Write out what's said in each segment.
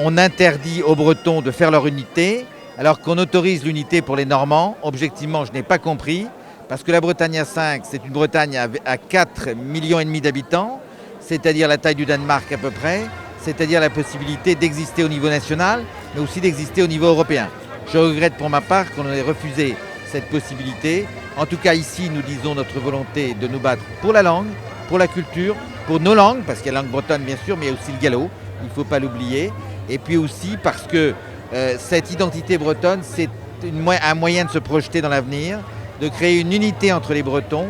on interdit aux Bretons de faire leur unité, alors qu'on autorise l'unité pour les Normands. Objectivement, je n'ai pas compris, parce que la Bretagne à 5, c'est une Bretagne à 4,5 millions d'habitants, c'est-à-dire la taille du Danemark à peu près, c'est-à-dire la possibilité d'exister au niveau national, mais aussi d'exister au niveau européen. Je regrette pour ma part qu'on ait refusé cette possibilité. En tout cas, ici, nous disons notre volonté de nous battre pour la langue, pour la culture, pour nos langues, parce qu'il y a la langue bretonne bien sûr, mais il y a aussi le gallo, il ne faut pas l'oublier. Et puis aussi parce que cette identité bretonne, c'est un moyen de se projeter dans l'avenir, de créer une unité entre les Bretons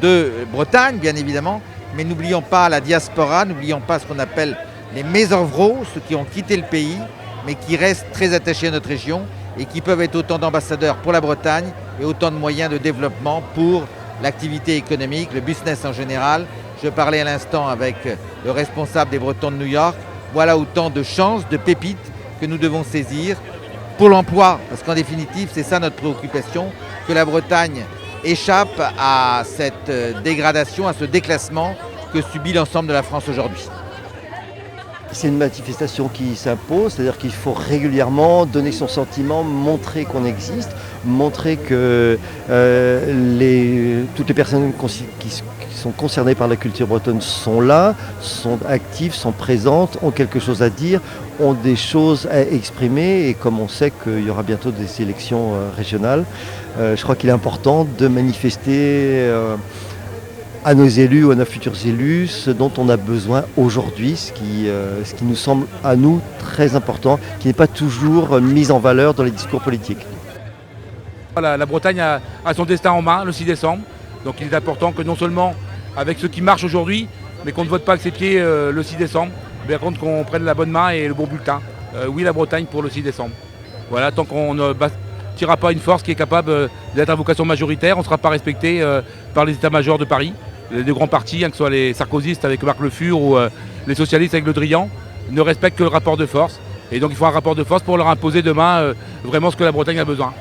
de Bretagne, bien évidemment, mais n'oublions pas la diaspora, n'oublions pas ce qu'on appelle les Mésorvreaux, ceux qui ont quitté le pays, mais qui restent très attachés à notre région et qui peuvent être autant d'ambassadeurs pour la Bretagne et autant de moyens de développement pour l'activité économique, le business en général. Je parlais à l'instant avec le responsable des Bretons de New York. Voilà autant de chances, de pépites que nous devons saisir pour l'emploi, parce qu'en définitive, c'est ça notre préoccupation, que la Bretagne échappe à cette dégradation, à ce déclassement que subit l'ensemble de la France aujourd'hui. C'est une manifestation qui s'impose, c'est-à-dire qu'il faut régulièrement donner son sentiment, montrer qu'on existe, montrer que toutes les personnes qui sont concernées par la culture bretonne sont là, sont actives, sont présentes, ont quelque chose à dire, ont des choses à exprimer, et comme on sait qu'il y aura bientôt des élections régionales, je crois qu'il est important de manifester à nos élus ou à nos futurs élus ce dont on a besoin aujourd'hui, ce qui nous semble à nous très important, qui n'est pas toujours mis en valeur dans les discours politiques. La Bretagne a son destin en main le 6 décembre, donc il est important que non seulement avec ce qui marche aujourd'hui, mais qu'on ne vote pas avec ses pieds le 6 décembre, mais par contre qu'on prenne la bonne main et le bon bulletin. Oui, la Bretagne pour le 6 décembre. Voilà, tant qu'on ne bâtira pas une force qui est capable d'être à vocation majoritaire, on ne sera pas respecté par les états-majors de Paris. Les deux grands partis, que ce soit les sarkozystes avec Marc Le Fur ou les socialistes avec Le Drian, ne respectent que le rapport de force. Et donc il faut un rapport de force pour leur imposer demain vraiment ce que la Bretagne a besoin.